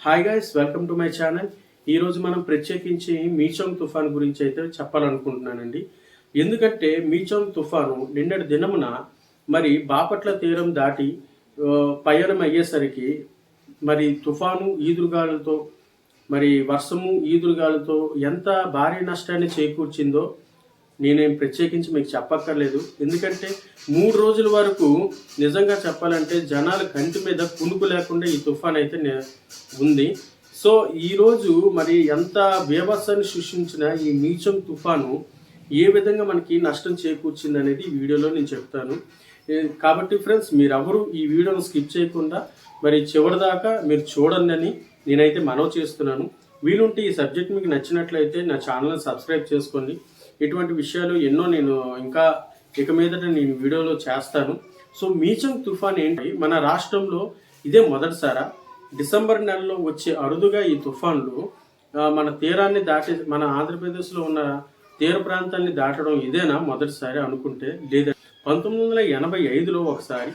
Hi guys, welcome to my channel. ఈరోజు మనం ప్రత్యేకించి మీచోంగ్ తుఫాన్ గురించి అయితే చెప్పాలనుకుంటున్నానండి. ఎందుకంటే మీచోంగ్ తుఫాను నిన్నటి దినమున మరి బాపట్ల తీరం దాటి పయనం అయ్యేసరికి మరి తుఫాను ఈదురుగాలతో మరి వర్షము ఈదురుగాలతో ఎంత భారీ నష్టాన్ని చేకూర్చిందో నేనేం ప్రత్యేకించి మీకు చెప్పక్కర్లేదు. ఎందుకంటే 3 రోజుల వరకు నిజంగా చెప్పాలంటే జనాల కంటి మీద కునుకు లేకుండా ఈ తుఫాన్ అయితే ఉంది. సో ఈరోజు మరి ఎంత బీభత్సాన్ని సృష్టించిన ఈ మీచోంగ్ తుఫాను ఏ విధంగా మనకి నష్టం చేకూర్చింది అనేది ఈ వీడియోలో నేను చెప్తాను. కాబట్టి ఫ్రెండ్స్, మీరెవరు ఈ వీడియోను స్కిప్ చేయకుండా మరి చివరి దాకా మీరు చూడండి అని నేనైతే మనవి చేస్తున్నాను. వీలుంటే ఈ సబ్జెక్ట్ మీకు నచ్చినట్లయితే నా ఛానల్ని సబ్స్క్రైబ్ చేసుకోండి. ఇటువంటి విషయాలు ఎన్నో నేను ఇంకా ఇక మీదట నేను వీడియోలో చేస్తాను. సో మీచోంగ్ తుఫాన్ ఏంటి, మన రాష్ట్రంలో ఇదే మొదటిసారా? డిసెంబర్ నెలలో వచ్చే అరుదుగా ఈ తుఫాన్లు మన తీరాన్ని దాటి మన ఆంధ్రప్రదేశ్లో ఉన్న తీర ప్రాంతాన్ని దాటడం ఇదేనా మొదటిసారి అనుకుంటే లేదా 1985లో ఒకసారి,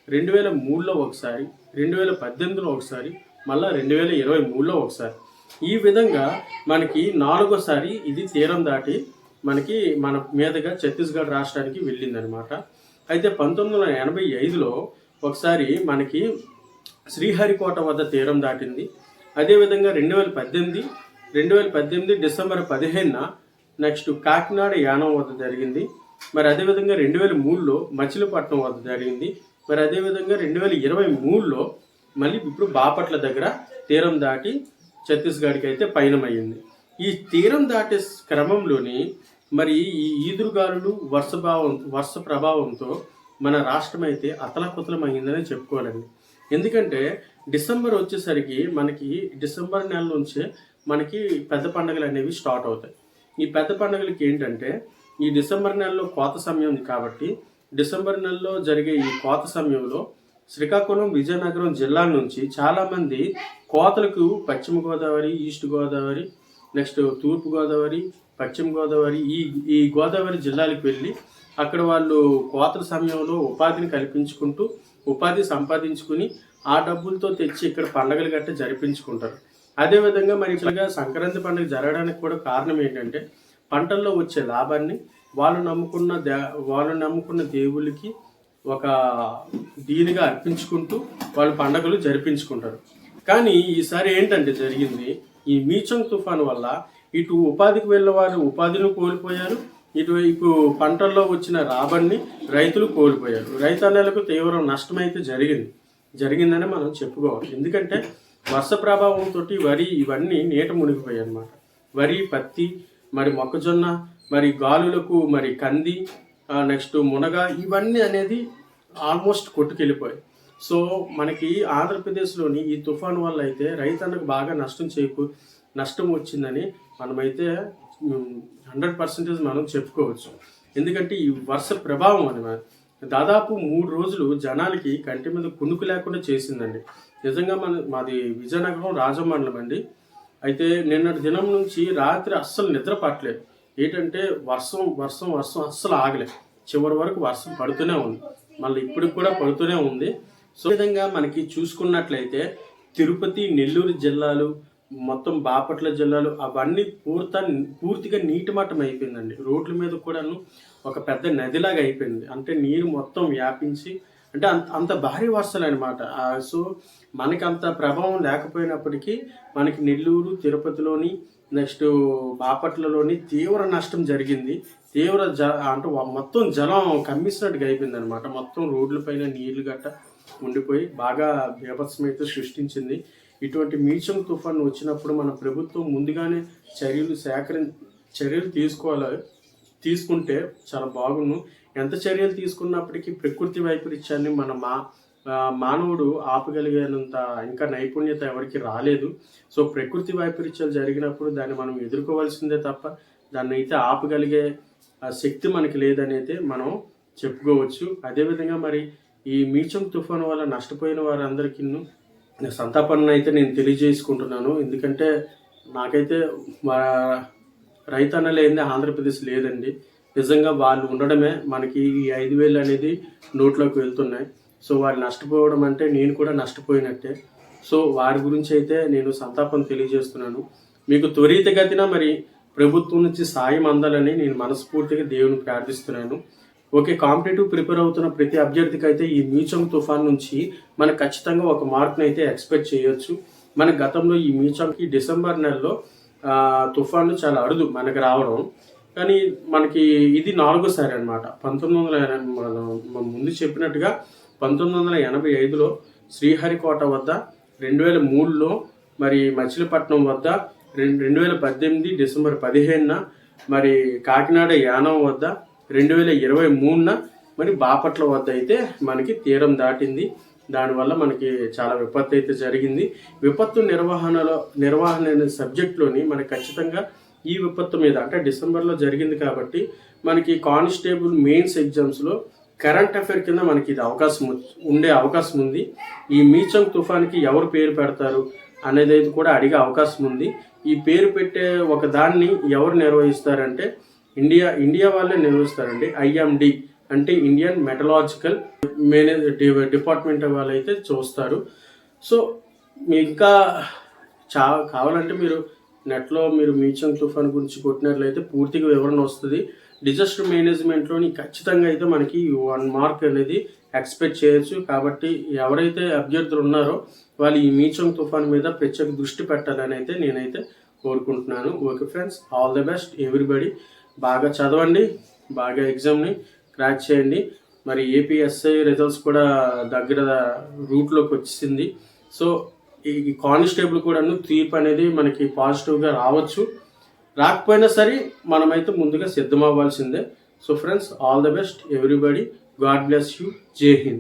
2003లో ఒకసారి, 2018లో ఒకసారి, మళ్ళీ 2023లో ఒకసారి, ఈ విధంగా మనకి 4వసారి ఇది తీరం దాటి మనకి మన మీదుగా ఛత్తీస్గఢ్ రాష్ట్రానికి వెళ్ళిందనమాట. అయితే 1985లో ఒకసారి మనకి శ్రీహరికోట వద్ద తీరం దాటింది. అదేవిధంగా 2018 డిసెంబర్ 15న నెక్స్ట్ కాకినాడ యానం వద్ద జరిగింది. మరి అదేవిధంగా 2003లో మచిలీపట్నం వద్ద జరిగింది. మరి అదేవిధంగా 2023లో మళ్ళీ ఇప్పుడు బాపట్ల దగ్గర తీరం దాటి ఛత్తీస్గఢ్కి అయితే పయనమైంది. ఈ తీరం దాటే క్రమంలోని మరి ఈ ఈదురుగాలులు వర్ష ప్రభావంతో మన రాష్ట్రం అయితే అతలకుతలమైందని చెప్పుకోవాలండి. ఎందుకంటే డిసెంబర్ వచ్చేసరికి మనకి డిసెంబర్ నెల నుంచే మనకి పెద్ద పండుగలు అనేవి స్టార్ట్ అవుతాయి. ఈ పెద్ద పండుగలకి ఏంటంటే ఈ డిసెంబర్ నెలలో కోత సమయం కాబట్టి డిసెంబర్ నెలలో జరిగే ఈ కోత సమయంలో శ్రీకాకుళం, విజయనగరం జిల్లాల నుంచి చాలామంది కోతలకు పశ్చిమ గోదావరి, ఈస్ట్ గోదావరి, నెక్స్ట్ తూర్పు గోదావరి, పశ్చిమ గోదావరి ఈ గోదావరి జిల్లాలకు వెళ్ళి అక్కడ వాళ్ళు కోతల సమయంలో ఉపాధిని కల్పించుకుంటూ ఉపాధి సంపాదించుకుని ఆ డబ్బులతో తెచ్చి ఇక్కడ పండుగలు గట్ట జరిపించుకుంటారు. అదేవిధంగా మరి ఇట్లాగా సంక్రాంతి పండుగ జరగడానికి కూడా కారణం ఏంటంటే పంటల్లో వచ్చే లాభాన్ని వాళ్ళు నమ్ముకున్న దేవుళ్ళకి ఒక దీనిగా అర్పించుకుంటూ వాళ్ళు పండుగలు జరిపించుకుంటారు. కానీ ఈసారి ఏంటంటే జరిగింది, ఈ మీచోంగ్ తుఫాను వల్ల ఇటు ఉపాధికి వెళ్ళే వారు ఉపాధిని కోల్పోయారు, ఇటువైపు పంటల్లో వచ్చిన రాబడిని రైతులు కోల్పోయారు. రైతన్నలకు తీవ్ర నష్టం అయితే జరిగిందని మనం చెప్పుకోవాలి. ఎందుకంటే వర్ష ప్రభావంతో వరి ఇవన్నీ నీట మునిగిపోయాయి అన్నమాట. వరి, పత్తి, మరి మొక్కజొన్న, మరి గాలులకు మరి కంది, నెక్స్ట్ మునగ ఇవన్నీ అనేది ఆల్మోస్ట్ కొట్టుకెళ్ళిపోయాయి. సో మనకి ఆంధ్రప్రదేశ్లోని ఈ తుఫాను వల్ల అయితే రైతన్నకు బాగా నష్టం వచ్చిందని మనమైతే 100% మనం చెప్పుకోవచ్చు. ఎందుకంటే ఈ వర్ష ప్రభావం అనమాట దాదాపు 3 రోజులు జనాలకి కంటి మీద కునుకు లేకుండా చేసిందండి. నిజంగా మాది విజయనగరం రాజమండలం అండి. అయితే నిన్నటి దినం నుంచి రాత్రి అస్సలు నిద్ర పట్టలేదు. ఏంటంటే వర్షం అస్సలు ఆగలేదు. చివరి వరకు వర్షం పడుతూనే ఉంది, మళ్ళీ ఇప్పుడు కూడా పడుతూనే ఉంది. సో ఈ విధంగా మనకి చూసుకున్నట్లయితే తిరుపతి, నెల్లూరు జిల్లాలు, మొత్తం బాపట్ల జిల్లాలు అవన్నీ పూర్తిగా నీటిమట్టం అయిపోయిందండి. రోడ్ల మీద కూడాను ఒక పెద్ద నదిలాగా అయిపోయింది. అంటే నీరు మొత్తం వ్యాపించి అంటే అంత భారీ వర్షాలు అనమాట. సో మనకి అంత ప్రభావం లేకపోయినప్పటికీ మనకి నెల్లూరు, తిరుపతిలోని నెక్స్ట్ బాపట్లలోని తీవ్ర నష్టం జరిగింది. అంటే మొత్తం జలం కమ్మిస్తున్నట్టుగా అయిపోయింది అనమాట. మొత్తం రోడ్ల పైన నీళ్లు గట్ట ఉండిపోయి బాగా బీభత్సం అయితే సృష్టించింది. ఇటువంటి మీచోంగ్ తుఫాన్ వచ్చినప్పుడు మన ప్రభుత్వం ముందుగానే చర్యలు తీసుకుంటే చాలా బాగుండు. ఎంత చర్యలు తీసుకున్నప్పటికీ ప్రకృతి వైపరీత్యాన్ని మానవుడు ఆపగలిగేంత ఇంకా నైపుణ్యత ఎవరికి రాలేదు. సో ప్రకృతి వైపరీత్యాలు జరిగినప్పుడు దాన్ని మనం ఎదుర్కోవాల్సిందే తప్ప దాన్ని అయితే ఆపగలిగే శక్తి మనకి లేదనైతే మనం చెప్పుకోవచ్చు. అదేవిధంగా మరి ఈ మీచోంగ్ తుఫాను వల్ల నష్టపోయిన వారందరికీ సంతాపాన్ని అయితే నేను తెలియజేసుకుంటున్నాను. ఎందుకంటే నాకైతే రైతన్న లేనిదే ఆంధ్రప్రదేశ్ లేదండి. నిజంగా వాళ్ళు ఉండడమే మనకి ఈ 5,000 అనేది నోట్లోకి వెళ్తున్నాయి. సో వాళ్ళు నష్టపోవడం అంటే నేను కూడా నష్టపోయినట్టే. సో వారి గురించి అయితే నేను సంతాపం తెలియజేస్తున్నాను. మీకు త్వరితగతిన మరి ప్రభుత్వం నుంచి సాయం అందాలని నేను మనస్ఫూర్తిగా దేవుని ప్రార్థిస్తున్నాను. ఓకే, కాంపిటేటివ్ ప్రిపేర్ అవుతున్న ప్రతి అభ్యర్థికి అయితే ఈ మీచంగ్ తుఫాన్ నుంచి మనకు ఖచ్చితంగా ఒక మార్క్ని అయితే ఎక్స్పెక్ట్ చేయొచ్చు. మన గతంలో ఈ మీచంగ్కి డిసెంబర్ నెలలో తుఫాన్లు చాలా అరుదు మనకు రావడం, కానీ మనకి ఇది 4సారి అనమాట. 1900 ముందు చెప్పినట్టుగా 1985లో శ్రీహరికోట వద్ద, 2003లో మరి మచిలీపట్నం వద్ద, 2018 డిసెంబర్ 15న మరి కాకినాడ యానం వద్ద, 2023న మరి బాపట్ల వద్ద అయితే మనకి తీరం దాటింది. దానివల్ల మనకి చాలా విపత్తు అయితే జరిగింది. విపత్తు నిర్వహణ అనే సబ్జెక్ట్లోని మనకి ఖచ్చితంగా ఈ విపత్తు మీద అంటే డిసెంబర్లో జరిగింది కాబట్టి మనకి కానిస్టేబుల్ మెయిన్స్ ఎగ్జామ్స్లో కరెంట్ అఫైర్ కింద మనకి ఇది ఉండే అవకాశం ఉంది. ఈ మీచంగ్ తుఫాన్కి ఎవరు పేరు పెడతారు అనేది కూడా అడిగే అవకాశం ఉంది. ఈ పేరు పెట్టే ఒక దాన్ని ఎవరు నిర్వహిస్తారంటే ఇండియా వాళ్ళే నిర్వహిస్తారండి. IMD అంటే ఇండియన్ మెటలాజికల్ డిపార్ట్మెంట్ వాళ్ళైతే చూస్తారు. సో ఇంకా కావాలంటే మీరు నెట్లో మీరు మీచంగ్ తుఫాన్ గురించి కొట్టినట్లయితే పూర్తిగా వివరణ వస్తుంది. డిజాస్టర్ మేనేజ్మెంట్లోని ఖచ్చితంగా అయితే మనకి 1 మార్క్ అనేది ఎక్స్పెక్ట్ చేయొచ్చు. కాబట్టి ఎవరైతే అభ్యర్థులు ఉన్నారో వాళ్ళు ఈ మీచంగ్ తుఫాన్ మీద ప్రత్యేక దృష్టి పెట్టాలని అయితే నేనైతే కోరుకుంటున్నాను. Okay friends, all the best everybody. బాగా చదవండి, బాగా ఎగ్జామ్ని క్రాక్ చేయండి. మరి APSI రిజల్ట్స్ కూడా దగ్గర రూట్లోకి వచ్చింది. సో ఈ కానిస్టేబుల్ కూడాను తీర్పు అనేది మనకి పాజిటివ్గా రావచ్చు. రాకపోయినా సరే మనమైతే ముందుగా సిద్ధమవ్వాల్సిందే. So friends, all the best everybody. God bless you. Jai Hind.